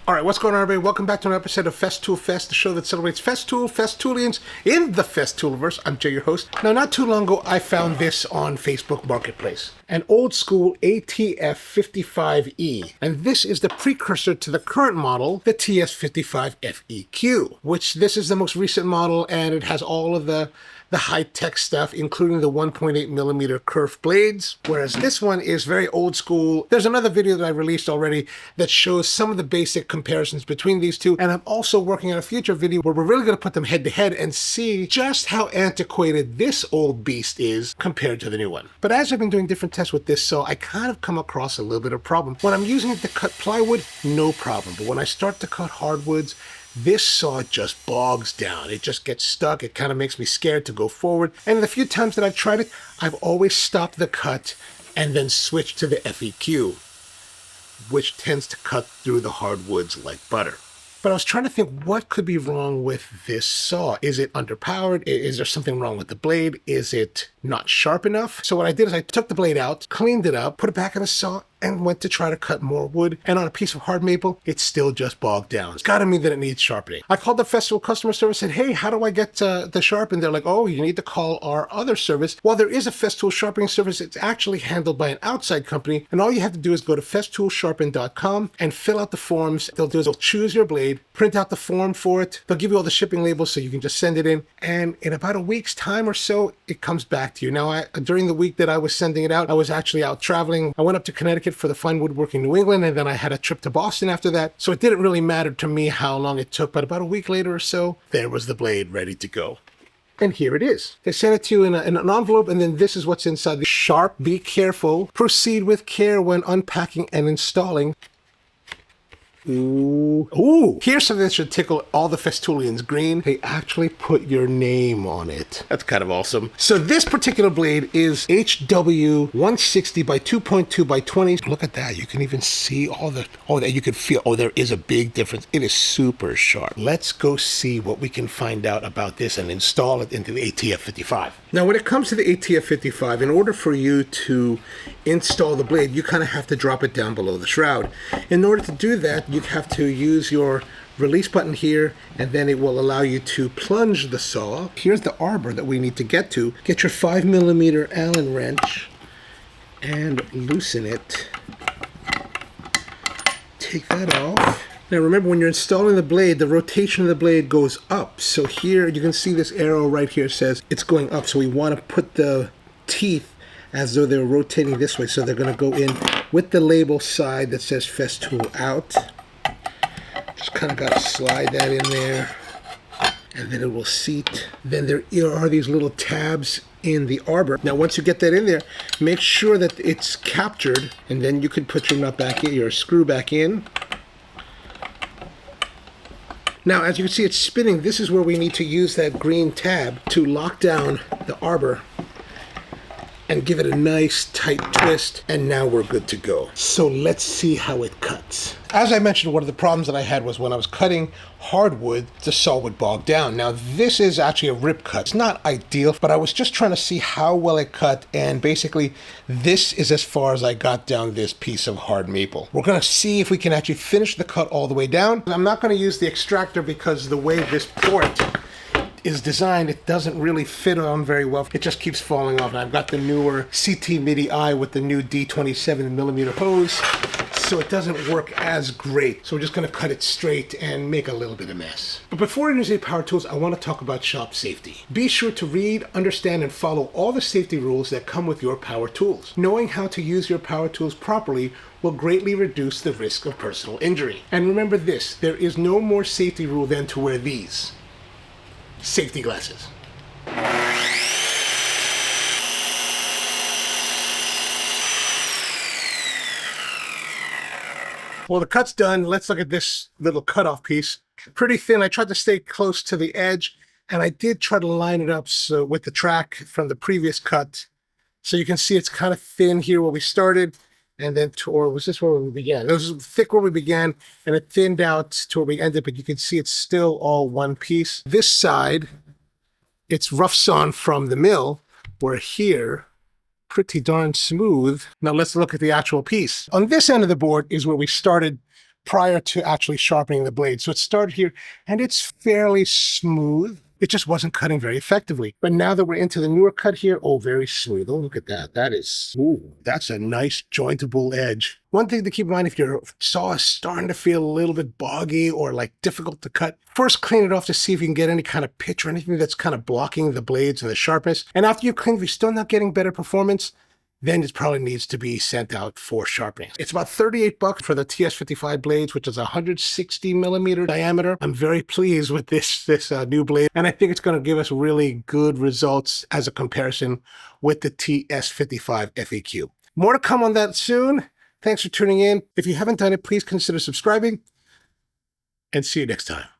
All right, what's going on, everybody? Welcome back to another episode of Festool Fest, the show that celebrates Festool, Festoolians in the Festooliverse. I'm Jay, your host. Now, not too long ago, I found this on Facebook Marketplace. An old school ATF55E. And this is the precursor to the current model, the TS55FEQ, which this is the most recent model, and it has all of the high-tech stuff, including the 1.8 millimeter curved blades, whereas this one is very old school. There's another video that I released already that shows some of the basic comparisons between these two, and I'm also working on a future video where we're really going to put them head-to-head and see just how antiquated this old beast is compared to the new one. But as I've been doing different tests with this saw, I kind of come across a little bit of problem. When I'm using it to cut plywood, no problem, but when I start to cut hardwoods, this saw just bogs down. It just gets stuck. It kind of makes me scared to go forward. And the few times that I've tried it, I've always stopped the cut and then switched to the FEQ, which tends to cut through the hardwoods like butter. But I was trying to think, what could be wrong with this saw? Is it underpowered? Is there something wrong with the blade? Is it not sharp enough? So what I did is I took the blade out, cleaned it up, put it back in the saw, and went to try to cut more wood. And on a piece of hard maple, it still just bogged down. It's gotta mean that it needs sharpening. I called the Festool customer service and said, hey, how do I get the Sharpen? They're like, oh, you need to call our other service. While there is a Festool sharpening service, it's actually handled by an outside company. And all you have to do is go to festoolsharpen.com and fill out the forms. They'll do is they'll choose your blade, print out the form for it. They'll give you all the shipping labels so you can just send it in. And in about a week's time or so, it comes back to you. Now, during the week that I was sending it out, I was actually out traveling. I went up to Connecticut for the Fine Woodworking New England, and then I had a trip to Boston after that. So it didn't really matter to me how long it took, but about a week later or so, there was the blade ready to go. And here it is. They sent it to you in an envelope, and then this is what's inside. The sharp, be careful, proceed with care when unpacking and installing. Ooh. Here's something that should tickle all the Festoolians green. They actually put your name on it. That's kind of awesome. So this particular blade is HW 160 by 2.2 by 20. Look at that. You can even see all that. You can feel, there is a big difference. It is super sharp. Let's go see what we can find out about this and install it into the ATF55. Now, when it comes to the ATF55, in order for you to install the blade, you kind of have to drop it down below the shroud. In order to do that, you have to use your release button here, and then it will allow you to plunge the saw. Here's the arbor that we need to get to. Get your 5 millimeter Allen wrench and loosen it. Take that off. Now remember, when you're installing the blade, the rotation of the blade goes up. So here you can see this arrow right here says it's going up. So we want to put the teeth as though they're rotating this way. So they're going to go in with the label side that says Festool out. Just kind of got to slide that in there, and then it will seat. Then there are these little tabs in the arbor. Now once you get that in there, make sure that it's captured, and then you can put your nut back in, your screw back in. Now, as you can see, it's spinning. This is where we need to use that green tab to lock down the arbor and give it a nice tight twist, and now we're good to go. So let's see how it cuts. As I mentioned, one of the problems that I had was when I was cutting hardwood, the saw would bog down. Now this is actually a rip cut. It's not ideal, but I was just trying to see how well it cut, and basically this is as far as I got down this piece of hard maple. We're gonna see if we can actually finish the cut all the way down. I'm not gonna use the extractor because the way this port is designed, it doesn't really fit on very well. It just keeps falling off. And I've got the newer CT MIDI eye with the new D27 millimeter hose, so it doesn't work as great. So we're just gonna cut it straight and make a little bit of mess. But before we use any power tools, I wanna talk about shop safety. Be sure to read, understand, and follow all the safety rules that come with your power tools. Knowing how to use your power tools properly will greatly reduce the risk of personal injury. And remember this, there is no more safety rule than to wear these safety glasses. Well, the cut's done. Let's look at this little cutoff piece. Pretty thin. I tried to stay close to the edge, and I did try to line it up so with the track from the previous cut. So you can see it's kind of thin here where we started, and then or was this where we began? It was thick where we began, and it thinned out to where we ended, but you can see it's still all one piece. This side, it's rough sawn from the mill, where here, pretty darn smooth. Now let's look at the actual piece. On this end of the board is where we started prior to actually sharpening the blade. So it started here, and it's fairly smooth. It just wasn't cutting very effectively. But now that we're into the newer cut here, oh, very smooth. Oh, look at that. That is, ooh, that's a nice jointable edge. One thing to keep in mind, if your saw is starting to feel a little bit boggy or like difficult to cut, first clean it off to see if you can get any kind of pitch or anything that's kind of blocking the blades and the sharpness. And after you clean, if you're still not getting better performance, then it probably needs to be sent out for sharpening. It's about $38 for the TS55 blades, which is 160 millimeter diameter. I'm very pleased with this new blade, and I think it's going to give us really good results as a comparison with the TS55 FEQ. More to come on that soon. Thanks for tuning in. If you haven't done it, please consider subscribing, and see you next time.